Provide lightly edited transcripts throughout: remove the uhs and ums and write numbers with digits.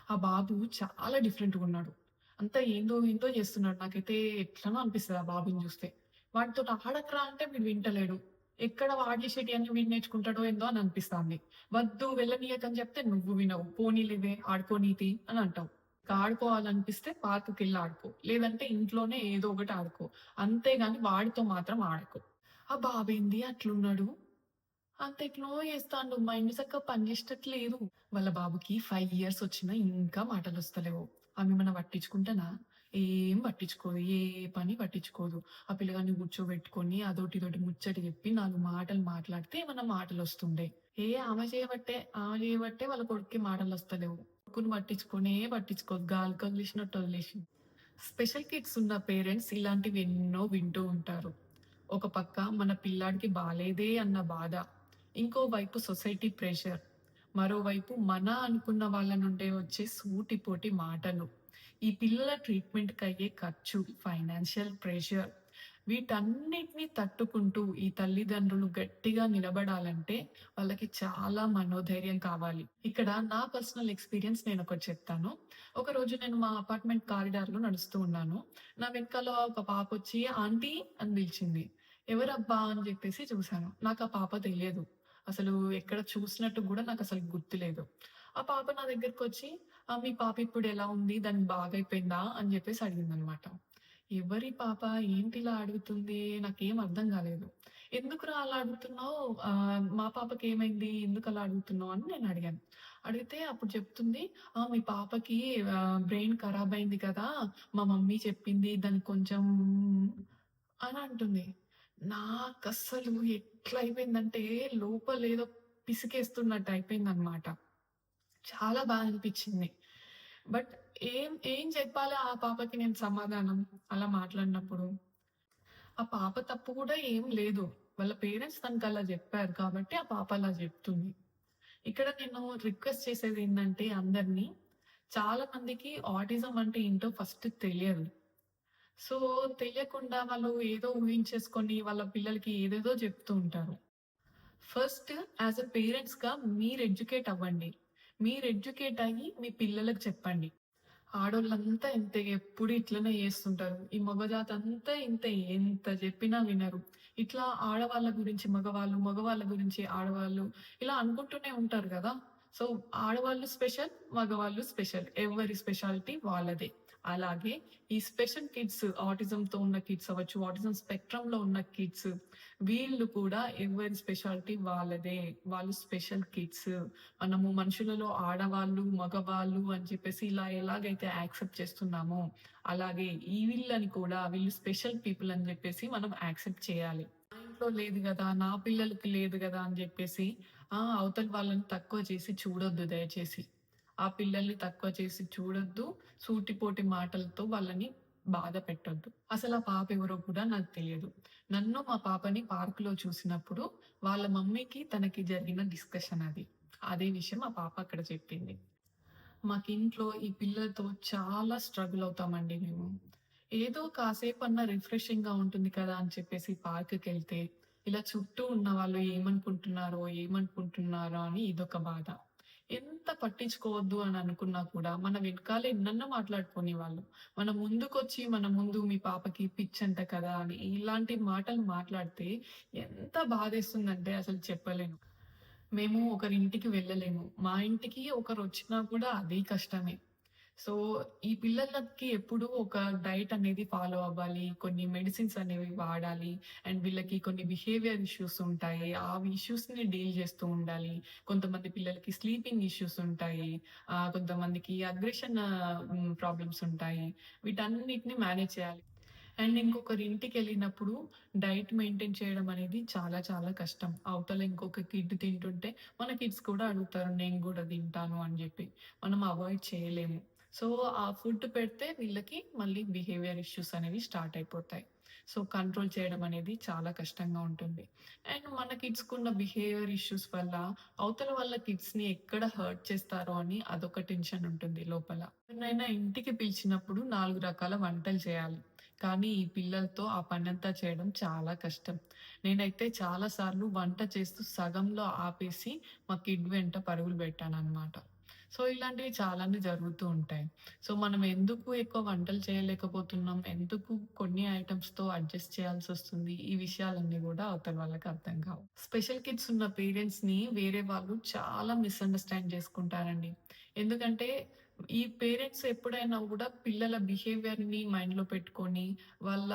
ఆ బాబు చాలా డిఫరెంట్‌గా ఉన్నాడు. అంతా ఏందో ఏందో చేస్తున్నాడు. నాకైతే ఎట్లనో అనిపిస్తది ఆ బాబుని చూస్తే. వాడితోటి ఆడకురా అంటే వీడు వింటలేడు. ఎక్కడ వాడు చేసేటియన్నీ వీడు నేర్చుకుంటాడో ఏందో అని అనిపిస్తాంది. వద్దు వెళ్ళనీయకని చెప్తే నువ్వు వినవు. పోనీలేవే ఆడుకోనీతి అని అంటావు. ఇక ఆడుకోవాలనిపిస్తే పార్క్‌కెళ్ళి ఆడుకో. లేదంటే ఇంట్లోనే ఏదో ఒకటి ఆడుకో. అంతేగాని వాడితో మాత్రం ఆడకు. ఆ బాబేంది అట్లున్నాడు? అంతెట్నో చేస్తాండు. మైండ్ సక్కగా పనిచేసేటట్టు లేదు. వాళ్ళ బాబుకి 5 ఇయర్స్ వచ్చినా ఇంకా మాటలొస్తలేవు. ఆమేమన్నా పట్టించుకుంటనా? ఏం పట్టించుకోదు. ఏ పని పట్టించుకోదు. ఆ పిల్లగాడిని కూర్చోబెట్టుకొని అదోటి ఇదోటి ముచ్చట చెప్పి 4 మాటలు మాట్లాడితే ఏమన్నా మాటలొస్తుండే. ఆమె చేయబట్టే వాళ్ళ కొడుక్కి మాటలొస్తలేవు. కొడుకుని పట్టించుకోదు. గాలికొదిలేసినట్టు వదిలేసింది. స్పెషల్ కిడ్స్ ఉన్న పేరెంట్స్ ఇలాంటివి ఎన్నో వింటూ ఉంటారు. ఒక పక్క మన పిల్లాడికి బాలేదే అన్న బాధ, ఇంకోవైపు సొసైటీ ప్రెషర్, మరోవైపు మన అనుకున్న వాళ్ళ నుండే వచ్చే సూటిపోటి మాటలు, ఈ పిల్లల ట్రీట్మెంట్‌కయ్యే ఖర్చు, ఫైనాన్షియల్ ప్రెషర్ వీటన్నిటిని తట్టుకుంటూ ఈ తల్లిదండ్రులు గట్టిగా నిలబడాలంటే వాళ్ళకి చాలా మనోధైర్యం కావాలి. ఇక్కడ నా పర్సనల్ ఎక్స్‌పీరియన్స్ నేనొకటి చెప్తాను. ఒకరోజు నేను మా అపార్ట్‌మెంట్ కారిడార్‌లో నడుస్తూ ఉన్నాను. నా వెనకాల ఒక పాపొచ్చి ఆంటీ అని పిలిచింది. ఎవరబ్బా అని జెప్పేసి చూసాను. నాకా పాప తెలియదు. అసలు ఎక్కడ చూసినట్టు గూడా నాకసలు గుర్తులేదు. ఆ పాప నా దగ్గరకొచ్చి మీ పాప ఇప్పుడెలా ఉంది? దానికి బాగయిపోయిందా? అని జెప్పేసి అడిగిందనమాట. ఎవరి పాప? ఏంటిలా అడుగుతుంది? నాకేం అర్థం గాలేదు. ఎందుకురా అలా అడుగుతున్నావు? మా పాపకేమైంది? ఎందుకలా అడుగుతున్నావు? అని నేనడిగాను. అడిగితే అప్పుడు చెప్తుంది, మీ పాపకి బ్రెయిన్ ఖరాబయింది కదా! మా మమ్మీ చెప్పింది దానికి కొంచెం అని అంటుంది. నాకస్సలు ఎట్లయిపోయిందంటే లోపలేదో పిసికేస్తున్నట్టు అయిపోయిందనమాట. చాలా అనిపిచ్చింది. బట్ ఏం చెప్పాలి ఆ పాపకి నేను సమాధానం అలా మాట్లాడినప్పుడు? ఆ పాప తప్పు గూడా ఏం లేదు. వాళ్ళ పేరెంట్స్ తనకలా జెప్పారు కాబట్టి ఆ పాప అలా జెప్తుంది. ఇక్కడ నేను రిక్వెస్ట్ చేసేదేంటంటే అందరిని, చాలా మందికి ఆటిజం అంటే ఏంటో ఫస్ట్ తెలియదు. సో, తెలియకుండా వాళ్ళు ఏదో ఊహించేసుకొని వాళ్ళ పిల్లలకి ఏదేదో జెప్తూ ఉంటారు. ఫస్ట్ యాస్ ఎ పేరెంట్స్‌గా మీరు ఎడ్యుకేట్ అవ్వండి. మీరు ఎడ్యుకేట్ అయ్యి మీ పిల్లలకి చెప్పండి. ఆడోళ్ళంతా ఇంతే ఎప్పుడు ఇట్లనే చేస్తుంటారు. ఈ మగజాతంతా ఇంతే ఎంత చెప్పినా వినరు. ఇట్లా ఆడవాళ్ళ గురించి మగవాళ్ళు, మగవాళ్ళ గురించి ఆడవాళ్ళు ఇలా అనుకుంటూనే ఉంటారు గదా! సో, ఆడవాళ్ళు స్పెషల్, మగవాళ్ళు స్పెషల్. ఎవరి స్పెషాలిటీ వాళ్ళదే. అలాగే ఈ స్పెషల్ కిడ్స్ ఆటిజంతో ఉన్న కిడ్స్ అవ్వచ్చు, ఆటిజం స్పెక్ట్రమ్‌లో ఉన్న కిడ్స్ వీళ్ళు కూడా ఎవరి స్పెషాలిటీ వాళ్ళదే. వాళ్ళు స్పెషల్ కిడ్స్. మనము మనుషులలో ఆడవాళ్ళు, మగవాళ్ళు అని చెప్పేసి ఇలా ఎలాగైతే యాక్సెప్ట్ చేస్తున్నామో, అలాగే ఈ వీళ్ళని కూడా వీళ్ళు స్పెషల్ పీపుల్ అని చెప్పేసి మనం యాక్సెప్ట్ చేయాలి. నా ఇంట్లో లేదు గదా! నా పిల్లలకి లేదు గదా! అని జెప్పేసి అవతల వాళ్ళని తక్కువ చేసి చూడొద్దు దయచేసి. ఆ పిల్లల్ని తక్కువ చేసి చూడొద్దు. సూటిపోటి మాటలతో వాళ్ళని బాధ పెట్టొద్దు. అసలా పాప ఎవరో కూడా నాకు తెలియదు. నన్ను మా పాపని పార్క్‌లో చూసినప్పుడు వాళ్ళ మమ్మీకి తనకి జరిగిన డిస్కషన్ అది. అదే విషయం ఆ పాప అక్కడ చెప్పింది. మాకింట్లో ఈ పిల్లలతో చాలా స్ట్రగుల్ అవుతామండి మేము. ఏదో కాసేపన్నా రిఫ్రెషింగ్‌గా ఉంటుంది కదా! అని చెప్పేసి పార్క్‌కెళ్తే, ఇలా చుట్టూ ఉన్నవాళ్ళు ఏమనుకుంటున్నారో అని ఇదొక బాధ. ఎంత పట్టించుకోవద్దు అని అనుకున్నా కూడా, మన వెనకాల ఎన్నన్నా మాట్లాడుకోనివాళ్ళు. మన ముందుకొచ్చి, మన ముందు మీ పాపకి పిచ్చంట కదా! అని ఇలాంటి మాటలు మాట్లాడితే ఎంత బాధేస్తుందంటే అసలు చెప్పలేను. మేము ఒకరింటికి వెళ్ళలేము. మా ఇంటికి ఒకరొచ్చినా కూడా అదే కష్టమే. సో, ఈ పిల్లలకి ఎప్పుడూ ఒక డైట్ అనేది ఫాలో అవ్వాలి. కొన్ని మెడిసిన్స్ అనేవి వాడాలి. అండ్ వీళ్ళకి కొన్ని బిహేవియర్ ఇష్యూస్ ఉంటాయి. ఆ ఇష్యూస్‌ని డీల్ చేస్తూ ఉండాలి. కొంతమంది పిల్లలకి స్లీపింగ్ ఇష్యూస్ ఉంటాయి. కొంతమందికి అగ్రెషన్ ప్రాబ్లమ్స్ ఉంటాయి. వీటన్నిటిని మేనేజ్ చేయాలి. అండ్ ఇంకొకరింటికెళ్ళినప్పుడు డైట్ మెయింటైన్ చేయడం అనేది చాలా చాలా కష్టం. అవతల ఇంకొక కిడ్ తింటుంటే మన కిడ్స్ కూడా అడుగుతారు నేను గూడా తింటాను అని జెప్పి. మనం అవాయిడ్ చేయలేము. సో, ఆ ఫుడ్ పెడితే వీళ్ళకి మళ్ళీ బిహేవియర్ ఇష్యూస్ అనేవి స్టార్ట్ అయిపోతాయి. సో, కంట్రోల్ చేయడం అనేది చాలా కష్టంగా ఉంటుంది. అండ్ మన కిడ్స్‌కున్న బిహేవియర్ ఇష్యూస్ వల్ల అవతల వాళ్ళ కిడ్స్‌ని ఎక్కడ హర్ట్ చేస్తారో అని అదొక టెన్షన్ ఉంటుంది లోపల. ఎవరినైనా ఇంటికి పిలిచినప్పుడు 4 రకాల వంటలు చేయాలి. కానీ ఈ పిల్లలతో ఆ పనంతా చేయడం చాలా కష్టం. నేనైతే చాలా సార్లు వంట చేస్తూ సగంలో ఆపేసి మా కిడ్ వెంట పరుగులు పెట్టాననమాట. సో, ఇలాంటివి చాలానే జరుగుతూ ఉంటాయి. సో, మనం ఎందుకు ఎక్కువ వంటలు చేయలేకపోతున్నాం? ఎందుకు కొన్ని ఐటెమ్స్‌తో అడ్జస్ట్ చేయాల్సొస్తుంది? ఈ విషయాలన్నీ గూడా అవతల వాళ్ళకి అర్థం కావు. స్పెషల్ కిడ్స్ ఉన్న పేరెంట్స్‌ని వేరే వాళ్ళు చాలా మిస్‌అండర్‌స్టాండ్ చేసుకుంటారండి. ఎందుకంటే, ఈ పేరెంట్స్ ఎప్పుడైనా గూడా పిల్లల బిహేవియర్‌ని మైండ్‌లో పెట్టుకొని, వాళ్ళ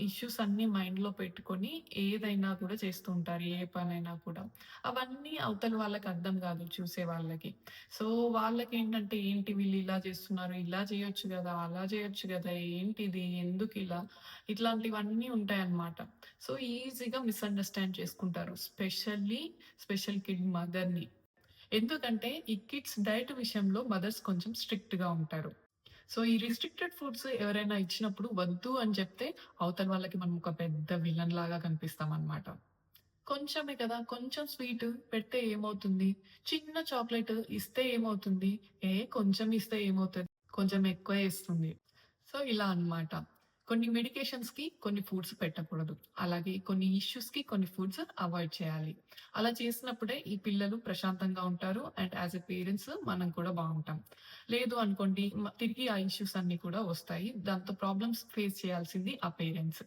ఇష్యూస్ అన్నీ మైండ్‌లో పెట్టుకొని ఏదైనా కూడా చేస్తూ ఉంటారు. ఏ పనైనా కూడా. అవన్నీ అవతల వాళ్ళకి అర్థం గాదు చూసే వాళ్ళకి. సో, వాళ్ళకేంటంటే ఏంటి వీళ్ళు ఇలా చేస్తున్నారు, ఇలా చేయొచ్చు గదా! అలా చేయొచ్చు గదా! ఏంటిది? ఎందుకిలా? ఇట్లాంటివన్నీ ఉంటాయన్నమాట. సో, ఈజీగా మిస్‌అండర్‌స్టాండ్ చేసుకుంటారు. స్పెషల్ కిడ్ మదర్‌ని. ఎందుకంటే ఈ కిడ్స్ డైట్ విషయంలో మదర్స్ కొంచెం స్ట్రిక్ట్‌గా ఉంటారు. సో, ఈ రిస్ట్రిక్టెడ్ ఫుడ్స్ ఎవరైనా ఇచ్చినప్పుడు వద్దు అని చెప్తే అవతల వాళ్ళకి మనం ఒక పెద్ద విలన్ లాగా కనిపిస్తామన్నమాట. కొంచెమే కదా! కొంచెం స్వీటు పెడితే ఏమవుతుంది? చిన్న చాక్లేట్ ఇస్తే ఏమవుతుంది? కొంచెం ఇస్తే ఏమవుతది? కొంచెం ఎక్కువే ఇస్తుంది. సో, ఇలా అన్నమాట. కొన్ని మెడికేషన్స్‌కి కొన్ని ఫుడ్స్ పెట్టకూడదు. అలాగే కొన్ని ఇష్యూస్‌కి కొన్ని ఫుడ్స్ అవాయిడ్ చేయాలి. అలా చేసినప్పుడే ఈ పిల్లలు ప్రశాంతంగా ఉంటారు. అండ్ యాస్ ఎ పేరెంట్స్ మనం కూడా బావుంటాం. లేదు అనుకోండి తిరిగి ఆ ఇష్యూస్ అన్నీ కూడా వస్తాయి. దాంతో ప్రాబ్లమ్స్ ఫేస్ చేయాల్సింది ఆ పేరెంట్స్.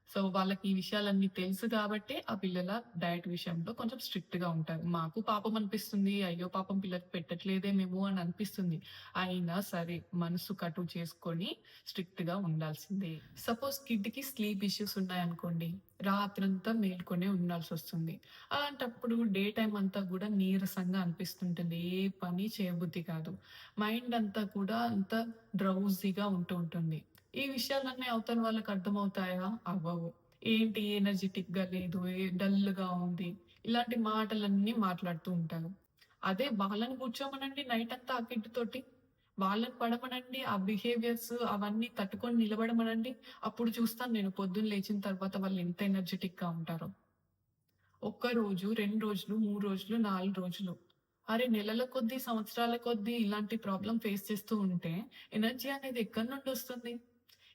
సో, వాళ్ళకి ఈ విషయాలన్నీ తెలుసు గాబట్టే, ఆ పిల్లల డైట్ విషయంలో కొంచెం స్ట్రిక్ట్‌గా ఉంటారు. మాకు పాపం అనిపిస్తుంది. అయ్యో! పాపం పిల్లకి పెట్టట్లేదే మేము అని అనిపిస్తుంది. అయినా సరే, మనసు కటు చేసుకొని స్ట్రిక్ట్‌గా ఉండాల్సిందే. సపోజ్ కిడ్‌కి స్లీప్ ఇష్యూస్ ఉన్నాయనుకోండి, రాత్రంతా మేల్కొనే ఉండాల్సొస్తుంది. అలాంటప్పుడు డే టైమ్ అంతా గూడా నీరసంగా అనిపిస్తుంటుంది. ఏ పని చేయబుద్ధి కాదు. మైండ్ అంతా కూడా అంత డ్రౌజీగా ఉంటూ ఉంటుంది. ఈ విషయాలన్నీ అవతల వాళ్ళకి అర్థమవుతాయా? అవ్వవు. ఏంటి ఎనర్జిటిక్‌గా లేదు, డల్‌గా ఉంది. ఇలాంటి మాటలన్నీ మాట్లాడుతూ ఉంటారు. అదే వాళ్ళని కూర్చోమనండి నైటంతా ఆ కిడ్ తోటి. వాళ్ళని పడమనండి. ఆ బిహేవియర్స్ అవన్నీ తట్టుకొని నిలబడమనండి. అప్పుడు చూస్తాను నేను పొద్దున్న లేచిన తర్వాత వాళ్ళు ఎంత ఎనర్జిటిక్‌గా ఉంటారో. ఒక్క రోజు, 2 రోజులు, 3 రోజులు, 4 రోజులు. అరే! నెలల కొద్దీ, సంవత్సరాల కొద్దీ ఇలాంటి ప్రాబ్లమ్ ఫేస్ చేస్తూ ఉంటే ఎనర్జీ అనేది ఎక్కడి నుండొస్తుంది?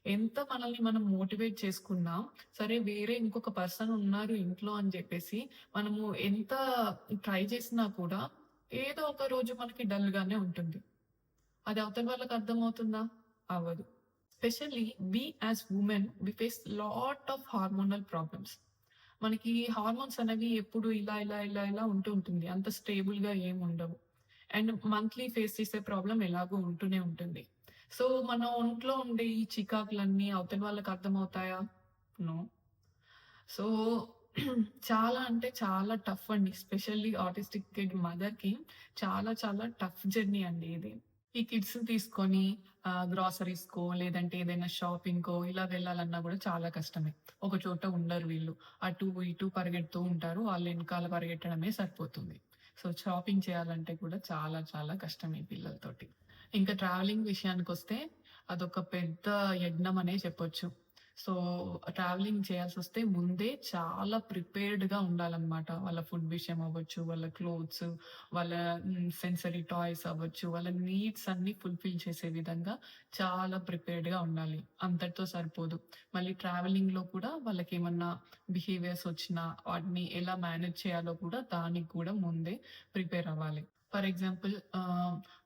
ఎంత మనల్ని మనం మోటివేట్ చేసుకున్నా, సరే వేరే ఇంకొక పర్సన్ ఉన్నారు ఇంట్లో అని జెప్పేసి, మనము ఎంత ట్రై చేసినా కూడా ఏదో ఒక రోజు మనకి డల్‌గానే ఉంటుంది. అది అవతల వాళ్ళకి అర్థమవుతుందా? అవ్వదు. Specially we as women we face lot of hormonal problems. మనకి హార్మోన్స్ అనేవి ఎప్పుడు ఇలా ఉంటూ ఉంటుంది. అంత స్టేబుల్‌గా ఏముండవు. అండ్ మంత్లీ ఫేస్ చేసే ప్రాబ్లమ్ ఎలాగో ఉంటూనే ఉంటుంది. సో, మన ఒంట్లో ఉండే ఈ చికాకులన్నీ అవతల వాళ్ళకి అర్థమవుతాయా? నో. సో, చాలా అంటే చాలా టఫ్ అండి. స్పెషల్లీ ఆటిస్టిక్ కిడ్ మదర్‌కి చాలా టఫ్ జర్నీ అండి ఇది. ఈ కిడ్స్‌ని తీసుకొని గ్రోసరీస్‌కో లేదంటే ఏదైనా షాపింగ్‌కో ఇలా వెళ్ళాలన్నా గూడా చాలా కష్టమే. ఒక చోట ఉండరు వీళ్ళు. అటు ఇటు పరిగెడుతూ ఉంటారు. వాళ్ళ ఎనకాల పరిగెట్టడమే సరిపోతుంది. సో, షాపింగ్ చేయాలంటే కూడా చాలా కష్టం ఈ పిల్లలతోటి. ఇంకా ట్రావెలింగ్ విషయానికొస్తే అదొక పెద్ద యజ్ఞం అనే చెప్పొచ్చు. సో, ట్రావెలింగ్ చేయాల్సొస్తే ముందే చాలా ప్రిపేర్డ్‌గా ఉండాలనమాట. వాళ్ళ ఫుడ్ విషయం అవ్వచ్చు, వాళ్ళ క్లోత్స్, వాళ్ళ సెన్సరీ టాయ్స్ అవ్వచ్చు, వాళ్ళ నీడ్స్ అన్నీ ఫుల్‌ఫిల్ చేసే విధంగా చాలా ప్రిపేర్డ్‌గా ఉండాలి. అంతటితో సరిపోదు. మళ్ళీ ట్రావెలింగ్‌లో కూడా వాళ్ళకేమన్నా బిహేవియర్స్ వచ్చినా, వాటిని ఎలా మేనేజ్ చేయాలో కూడా దానికి కూడా ముందే ప్రిపేర్ అవ్వాలి. ఫర్ ఎగ్జాంపుల్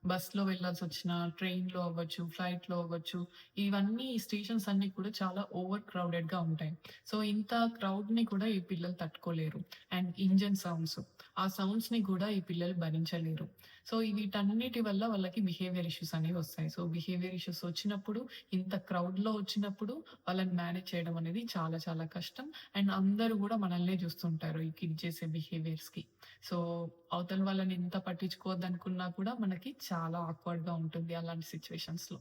బస్‌లో వెళ్ళాల్సొచ్చినా, ట్రైన్‌లో అవ్వచ్చు, ఫ్లైట్‌లో అవ్వచ్చు, ఇవన్నీ ఈ స్టేషన్స్ అన్నీ కూడా చాలా ఓవర్ క్రౌడెడ్‌గా ఉంటాయి. సో, ఇంత క్రౌడ్‌ని కూడా ఈ పిల్లలు తట్టుకోలేరు. అండ్ ఇంజిన్ సౌండ్స్, ఆ సౌండ్స్‌ని కూడా ఈ పిల్లలు భరించలేరు. సో, వీటన్నిటి వల్ల వాళ్ళకి బిహేవియర్ ఇష్యూస్ అనేవి వస్తాయి. సో, బిహేవియర్ ఇష్యూస్ వచ్చినప్పుడు, ఇంత క్రౌడ్‌లో వచ్చినప్పుడు వాళ్ళని మేనేజ్ చేయడం అనేది చాలా కష్టం. అండ్ అందరూ గూడా మనల్నే జూస్తుంటారు ఈ కిడ్ చేసే బిహేవియర్స్‌కి. సో, అవతల వాళ్ళని ఎంత పట్టించుకోవద్దనుకున్నా కూడా మనకి చాలా ఆక్వర్డ్‌గా ఉంటుంది అలాంటి సిట్యుయేషన్స్‌లో.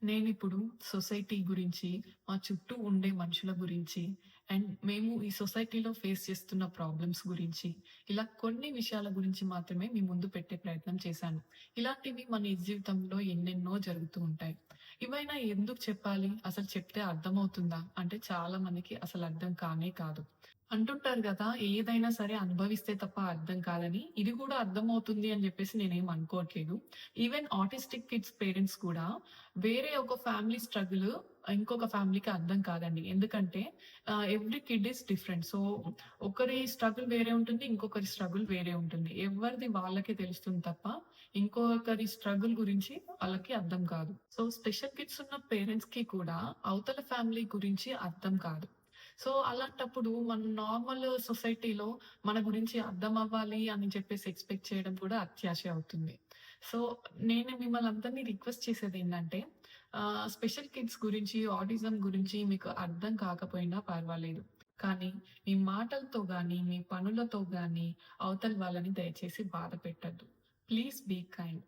నేనిప్పుడు సొసైటీ గురించి, మా చుట్టూ ఉండే మనుషుల గురించి, అండ్ మేము ఈ సొసైటీలో ఫేస్ చేస్తున్న ప్రాబ్లమ్స్ గురించి, ఇలా కొన్ని విషయాల గురించి మాత్రమే మీ ముందు పెట్టే ప్రయత్నం చేశాను. ఇలాంటివి మన నిజ జీవితంలో ఎన్నెన్నో జరుగుతూ ఉంటాయి. ఇవైనా ఎందుకు చెప్పాలి? అసలు చెప్తే అర్థమవుతుందా? అంటే చాలా మందికి అసలు అర్థం కానే కాదు. అంటుంటారు గదా! ఏదైనా సరే అనుభవిస్తే తప్ప అర్థం కాదని. ఇది గూడా అర్థమవుతుంది అని జెప్పేసి నేనేం అనుకోవట్లేదు. ఈవెన్ ఆటిస్టిక్ కిడ్స్ పేరెంట్స్ కూడా వేరే ఒక ఫ్యామిలీ స్ట్రగుల్ ఇంకొక ఫ్యామిలీకి అర్థం కాదండి. ఎందుకంటే every kid is different. So, ఒకరి స్ట్రగుల్ వేరే ఉంటుంది. ఇంకొకరి స్ట్రగుల్ వేరే ఉంటుంది. ఎవరిది వాళ్ళకే తెలుస్తుంది తప్ప ఇంకొకరి స్ట్రగుల్ గురించి వాళ్ళకి అర్థం కాదు. సో, స్పెషల్ కిడ్స్ ఉన్న పేరెంట్స్‌కి కూడా అవతల ఫ్యామిలీ గురించి అర్థం కాదు. సో, అలాంటప్పుడు మనం నార్మల్ సొసైటీలో మన గురించి అర్థమవ్వాలి అని చెప్పేసి ఎక్స్‌పెక్ట్ చేయడం కూడా అత్యాశే అవుతుంది. సో, నేను మిమ్మల్ని అందరిని రిక్వెస్ట్ చేసేదేంటంటే స్పెషల్ కిడ్స్ గురించి, ఆటిజం గురించి మీకు అర్థం కాకపోయినా పర్వాలేదు. కానీ మీ మాటలతో గాని, మీ పనులతో గాని అవతల వాళ్ళని దయచేసి బాధ పెట్టొద్దు. Please be kind.